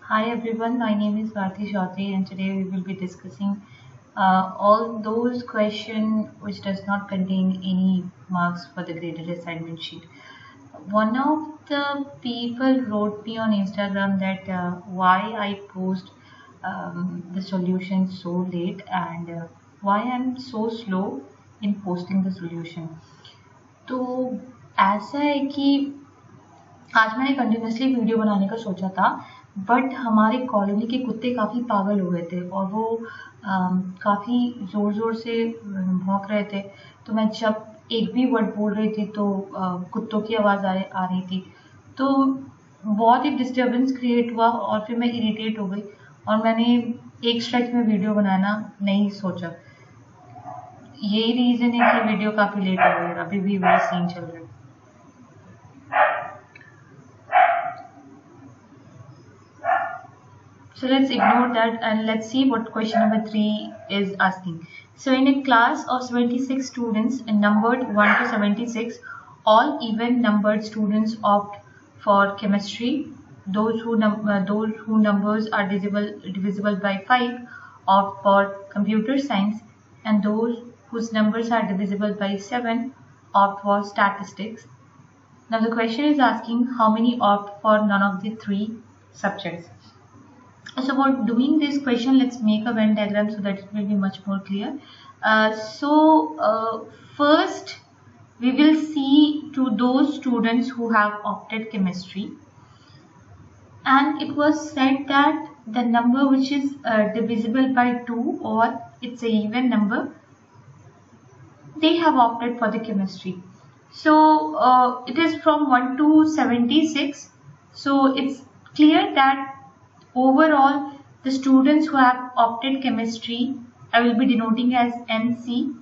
Hi everyone, my name is Bharti Chaudhary and today we will be discussing all those questions which does not contain any marks for the graded assignment sheet. One of the people wrote me on Instagram that why I post the solution so late and why I'm so slow in posting the solution. तो ऐसा है कि आज मैंने continuously video बनाने का सोचा था बट हमारे कॉलोनी के कुत्ते काफ़ी पागल हो गए थे और वो काफ़ी ज़ोर ज़ोर से भौंक रहे थे। तो मैं जब एक भी वर्ड बोल रही थी तो कुत्तों की आवाज़ आ रही थी, तो बहुत ही डिस्टर्बेंस क्रिएट हुआ और फिर मैं इरिटेट हो गई और मैंने एक स्ट्रेच में वीडियो बनाना नहीं सोचा। यही रीज़न है कि वीडियो काफ़ी लेट हो गई, अभी भी वही सीन चल रहा है। So let's ignore that and let's see what question number 3 is asking. So in a class of 76 students numbered 1 to 76, all even numbered students opt for chemistry. Those who numbers are divisible by 5 opt for computer science, and those whose numbers are divisible by 7 opt for statistics. Now the question is asking how many opt for none of the three subjects. So for doing this question, let's make a Venn diagram so that it will be much more clear. First we will see to those students who have opted chemistry, and it was said that the number which is divisible by 2 or it's a even number, they have opted for the chemistry. So it is from 1 to 76. So it's clear that overall the students who have opted chemistry, I will be denoting as NC,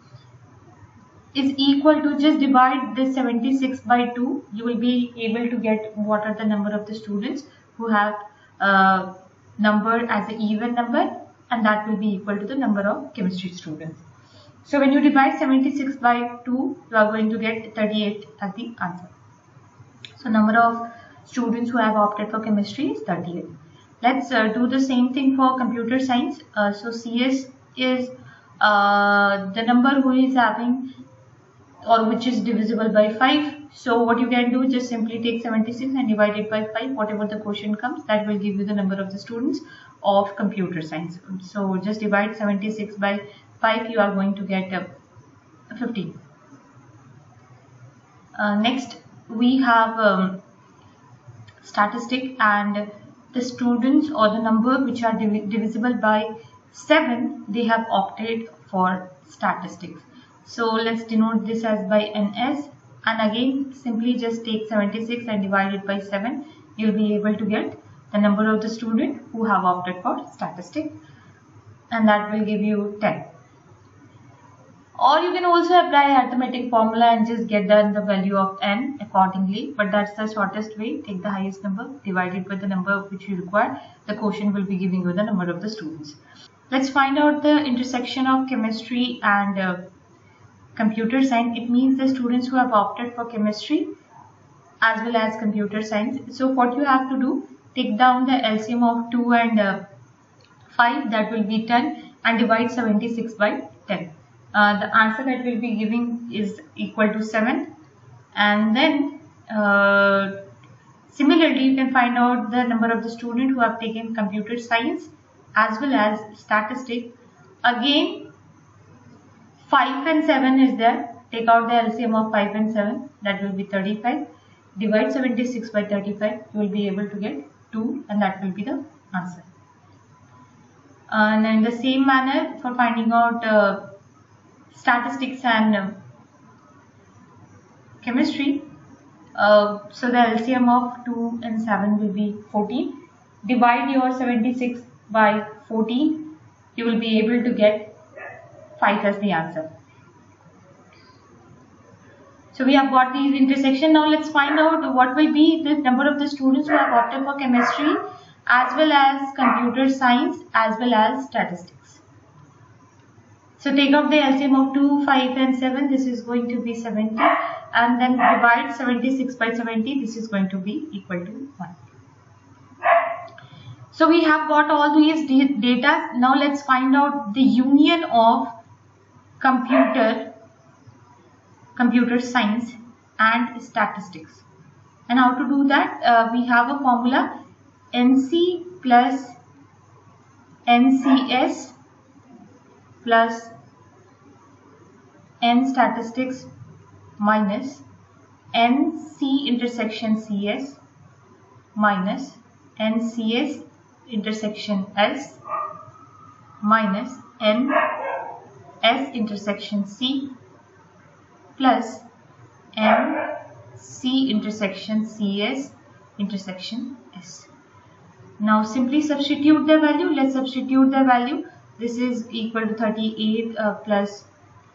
is equal to, just divide this 76 by 2, you will be able to get what are the number of the students who have number as an even number, and that will be equal to the number of chemistry students. So when you divide 76 by 2, you are going to get 38 as the answer. So number of students who have opted for chemistry is 38. Let's do the same thing for computer science. So CS is the number who is having or which is divisible by 5. So what you can do, just simply take 76 and divide it by 5. Whatever the quotient comes, that will give you the number of the students of computer science. So just divide 76 by 5, you are going to get 15. Next we have statistic, and the students or the number which are divisible by 7, they have opted for statistics. So let's denote this as by NS, and again simply just take 76 and divide it by 7. You'll be able to get the number of the student who have opted for statistics, and that will give you 10. Or you can also apply arithmetic formula and just get the value of n accordingly, but that's the shortest way. Take the highest number, divide it by the number which you require. The quotient will be giving you the number of the students. Let's find out the intersection of chemistry and computer science. It means the students who have opted for chemistry as well as computer science. So what you have to do, take down the LCM of 2 and 5, that will be 10, and divide 76 by 10. The answer that we'll be giving is equal to 7, and then similarly you can find out the number of the students who have taken computer science as well as statistics. Again 5 and 7 is there, take out the LCM of 5 and 7, that will be 35, divide 76 by 35, you will be able to get 2, and that will be the answer. And in the same manner for finding out statistics and chemistry, so the LCM of 2 and 7 will be 14. Divide your 76 by 14, you will be able to get 5 as the answer. So we have got these intersection. Now let's find out what will be the number of the students who have opted for chemistry as well as computer science as well as statistics. So take out the LCM of 2, 5 and 7, this is going to be 70, and then divide 76 by 70, this is going to be equal to 1. So we have got all these data. Now let's find out the union of computer science and statistics. And how to do that? We have a formula: NC plus NCS plus N statistics minus NC intersection CS minus NCS intersection S minus NS intersection C plus NC intersection CS intersection S. Now simply substitute the value. Let's substitute the value. This is equal to 38 plus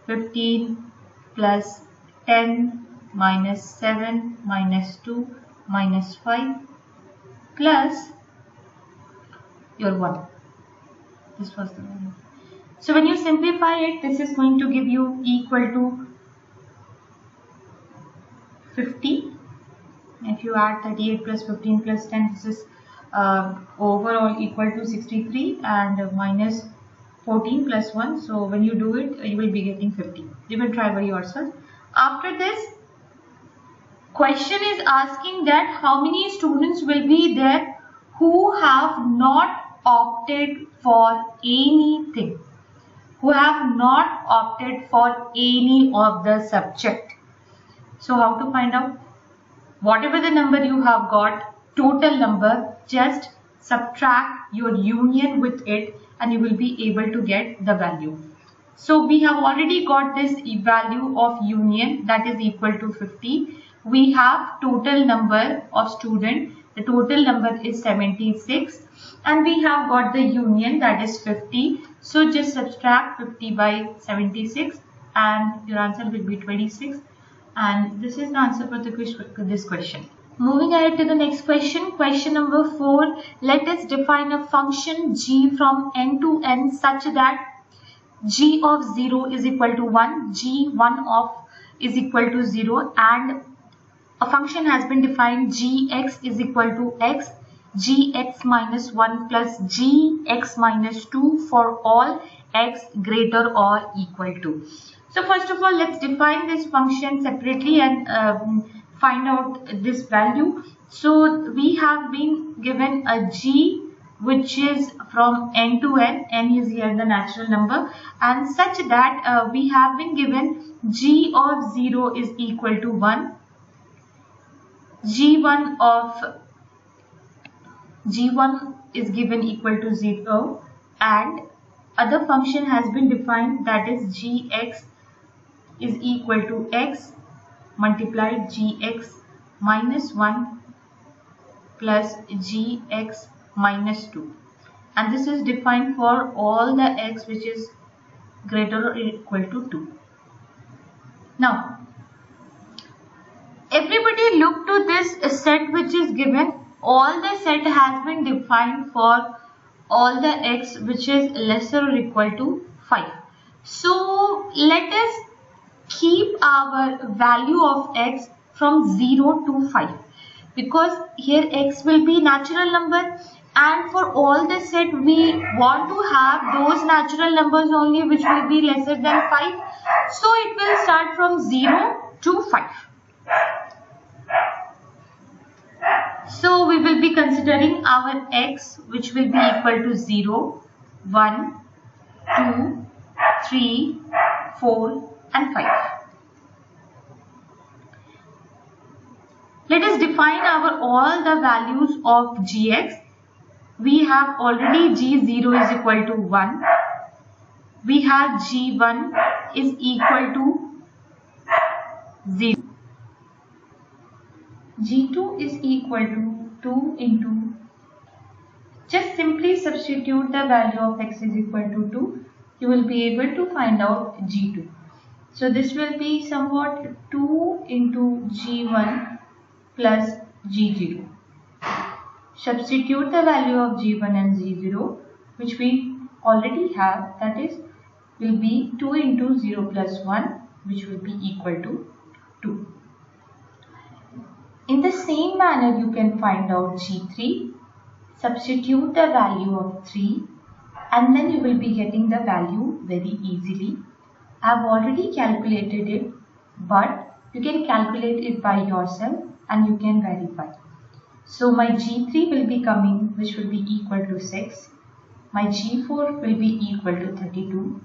15 plus 10 minus 7 minus 2 minus 5 plus your 1. This was the value. So when you simplify it, this is going to give you equal to 50. If you add 38 plus 15 plus 10, this is overall equal to 63, and minus 14 plus 1. So when you do it, you will be getting 50. You will try by yourself. After this, question is asking that how many students will be there who have not opted for anything, who have not opted for any of the subject. So how to find out? Whatever the number you have got, total number, just subtract your union with it and you will be able to get the value. So we have already got this value of union, that is equal to 50. We have total number of student, the total number is 76, and we have got the union, that is 50. So just subtract 50 by 76 and your answer will be 26. And this is the answer for this question. Moving ahead to the next question. Question number 4. Let us define a function g from n to n such that g of 0 is equal to 1, g1 of is equal to 0, and a function has been defined gx is equal to x, gx minus 1 plus gx minus 2 for all x greater or equal to. So first of all, let's define this function separately and find out this value. So we have been given a g which is from n to n is here the natural number, and such that we have been given g of 0 is equal to 1, g1 is given equal to 0, and other function has been defined, that is gx is equal to x multiplied gx minus 1 plus gx minus 2, and this is defined for all the x which is greater or equal to 2. Now everybody look to this set which is given. All the set has been defined for all the x which is lesser or equal to 5. So let us keep our value of x from 0 to 5, because here x will be natural number, and for all the set we want to have those natural numbers only which will be lesser than 5. So it will start from 0 to 5. So we will be considering our x which will be equal to 0, 1, 2, 3, 4 and 5. Let us define our all the values of gx. We have already g0 is equal to 1. We have g1 is equal to 0. g2 is equal to 2 into, just simply substitute the value of x is equal to 2. You will be able to find out g2. So this will be somewhat 2 into g1 plus g0. Substitute the value of g1 and g0 which we already have, that is will be 2 into 0 plus 1 which will be equal to 2. In the same manner you can find out g3. substitute the value of 3, and then you will be getting the value very easily. I have already calculated it, but you can calculate it by yourself and you can verify. So my G3 will be coming, which will be equal to 6. My G4 will be equal to 32.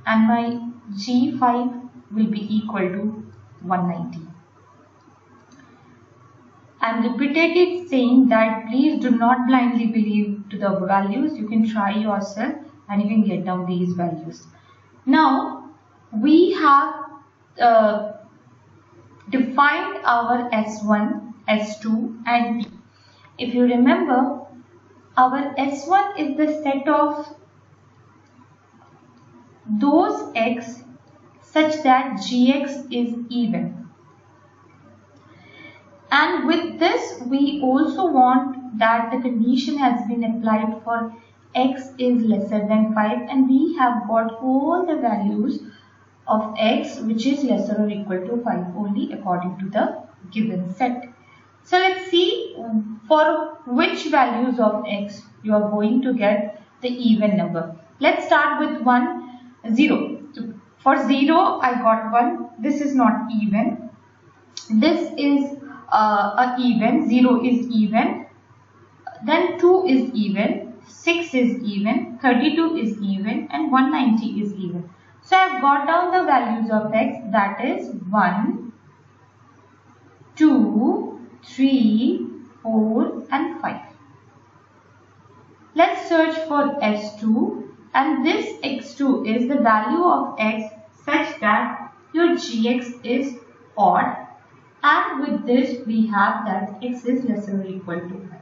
And my G5 will be equal to 190. I am repeatedly saying that please do not blindly believe to the values. You can try yourself and you can get down these values. Now we have defined our S1, S2 and T. If you remember, our S1 is the set of those x such that Gx is even. And with this, we also want that the condition has been applied for x is lesser than 5, and we have got all the values of x which is lesser or equal to 5 only according to the given set. So let's see for which values of x you are going to get the even number. Let's start with 1, 0. For 0 I got 1. This is not even. This is a even. 0 is even. Then 2 is even. 6 is even. 32 is even. And 190 is even. So I have got down the values of x, that is 1, 2, 3, 4 and 5. Let's search for S2, and this x2 is the value of x such that your Gx is odd, and with this we have that x is lesser or equal to 5.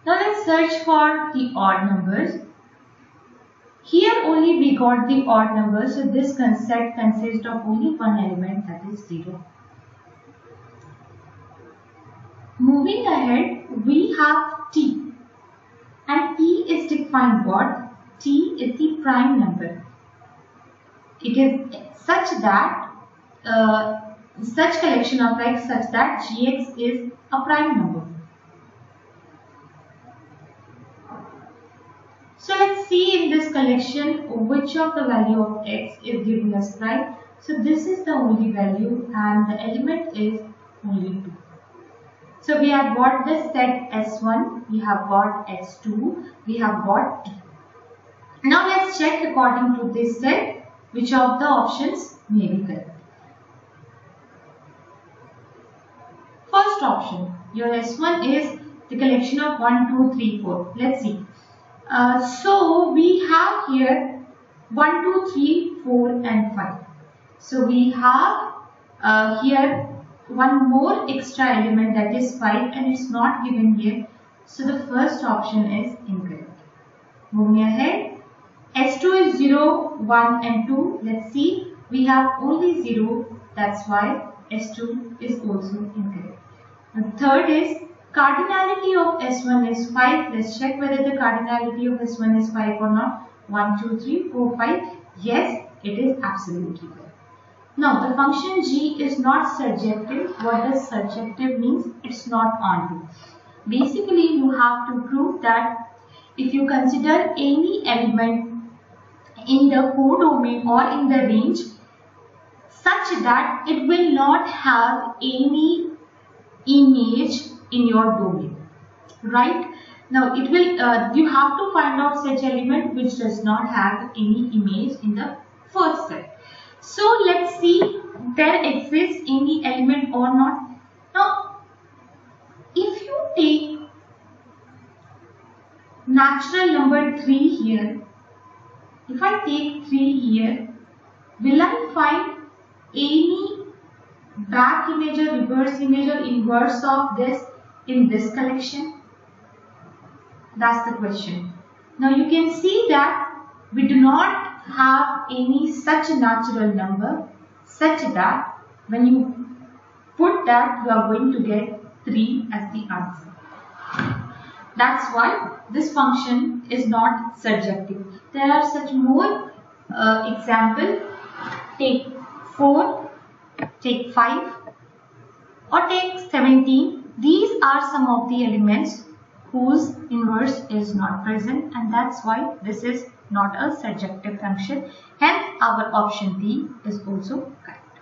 Now let's search for the odd numbers. Here only we got the odd numbers, so this set consists of only one element, that is 0. Moving ahead, we have t, and t is defined what? T is the prime number. It is such that such collection of x such that Gx is a prime number. So let's see in this collection which of the value of x is giving us prime. So this is the only value and the element is only 2. So we have got the set S1, we have got S2, we have got T. Now let's check according to this set which of the options may be correct. First option, your S1 is the collection of 1, 2, 3, 4. Let's see. So we have here 1, 2, 3, 4 and 5. So we have here one more extra element, that is 5, and it's not given here. So the first option is incorrect. Moving ahead, S2 is 0, 1 and 2. Let's see, we have only 0, that's why S2 is also incorrect. The third is cardinality of S1 is 5. Let's check whether the cardinality of S1 is 5 or not. 1, 2, 3, 4, 5. Yes, it is absolutely correct. Now the function g is not surjective. What does surjective means? It's not onto. Basically you have to prove that if you consider any element in the codomain or in the range such that it will not have any image in your domain, right? Now it will you have to find out such element which does not have any image in the first set. So let's see there exists any element or not. Now if you take natural number 3 here, if I take 3 here, will I find any back image or reverse image or inverse of this in this collection? That's the question. Now you can see that we do not have any such natural number such that when you put that you are going to get 3 as the answer. That's why this function is not surjective. There are such more example. Take 4, take 5 or take 17. These are some of the elements whose inverse is not present, and that's why this is not a surjective function. Hence our option D is also correct.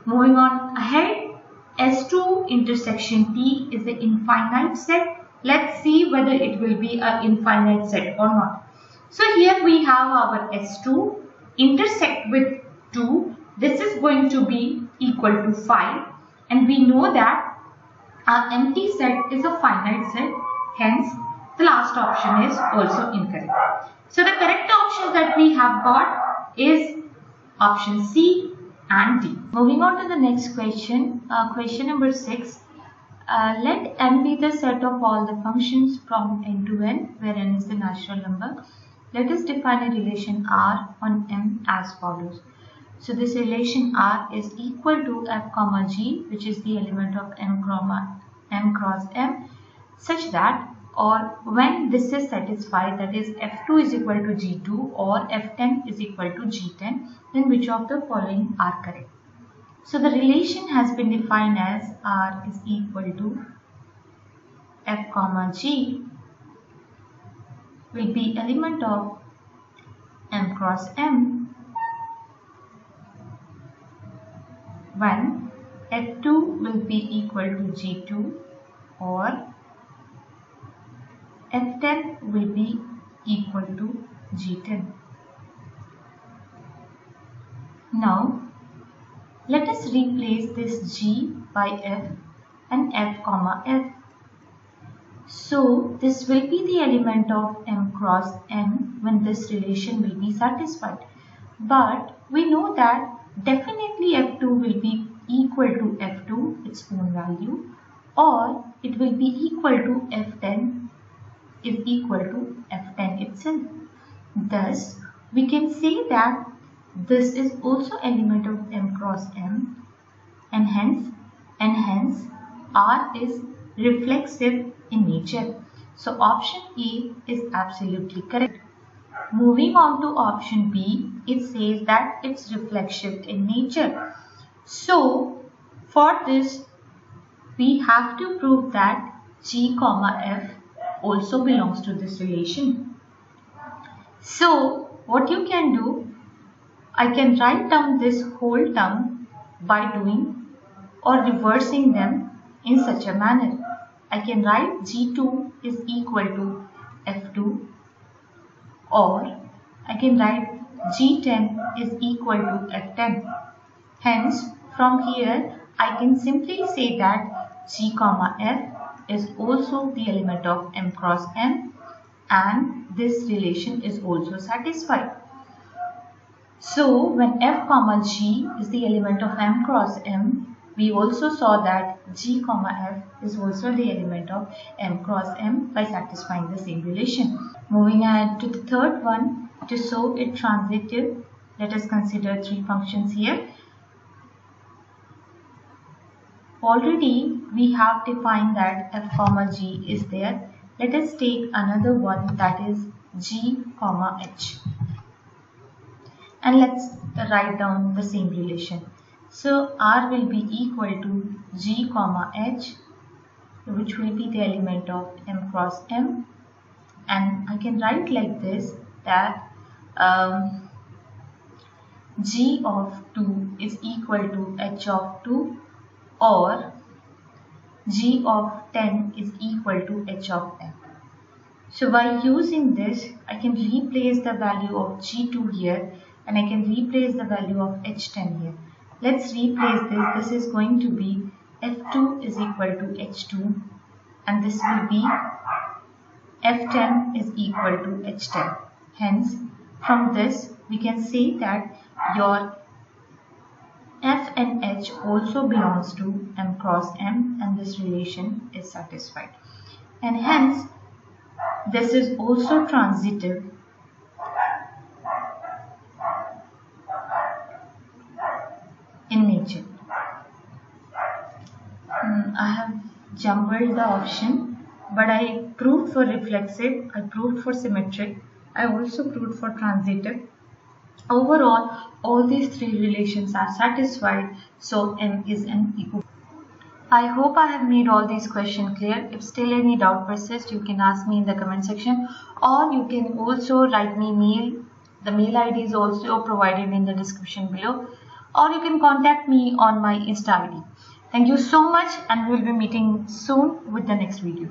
Moving on ahead, S2 intersection T is an infinite set. Let's see whether it will be an infinite set or not. So here we have our S2 intersect with 2. This is going to be equal to 5, and we know that our empty set is a finite set. Hence the last option is also incorrect. So the correct options that we have got is option C and D. Moving on to the next question, question number 6. Let n be the set of all the functions from n to n, where n is the natural number. Let us define a relation R on M as follows. So this relation R is equal to f comma g, which is the element of m cross m, such that, or when this is satisfied, that is f2 is equal to g2 or f10 is equal to g10, then which of the following are correct? So the relation has been defined as R is equal to f comma g will be element of m cross m when f2 will be equal to g2 or f10 will be equal to g10. Now let us replace this g by f and f comma f. So this will be the element of m cross m when this relation will be satisfied. But we know that definitely f2 will be equal to f2, its own value, or it will be equal to f10 is equal to f10 itself. Thus we can say that this is also element of m cross m, and hence R is reflexive in nature. So option A is absolutely correct. Moving on to option B, it says that it's reflexive in nature. So for this we have to prove that G comma F also belongs to this relation. So what you can do, I can write down this whole term by doing or reversing them in such a manner. I can write G2 is equal to F2, or I can write G10 is equal to F10. Hence from here I can simply say that G comma F is also the element of m cross m, and this relation is also satisfied. So when f comma g is the element of m cross m, we also saw that g comma f is also the element of m cross m by satisfying the same relation. Moving ahead to the third one, to show it transitive, let us consider three functions here. Already we have defined that f comma g is there. Let us take another one, that is g comma h, and let's write down the same relation. So R will be equal to g comma h, which will be the element of m cross m, and I can write like this, that g of 2 is equal to h of 2, or g of 10 is equal to h of m. So by using this, I can replace the value of g2 here, and I can replace the value of h10 here. Let's replace this. This is going to be f2 is equal to h2, and this will be f10 is equal to h10. Hence from this we can say that your f and h also belongs to m cross m, and this relation is satisfied, and hence this is also transitive in nature. I have jumbled the option, but I proved for reflexive, I proved for symmetric, I also proved for transitive. Overall, all these three relations are satisfied, so M is an equivalence. I hope I have made all these questions clear. If still any doubt persists, you can ask me in the comment section, or you can also write me mail. The mail ID is also provided in the description below, or you can contact me on my Insta ID. Thank you so much, and we'll be meeting soon with the next video.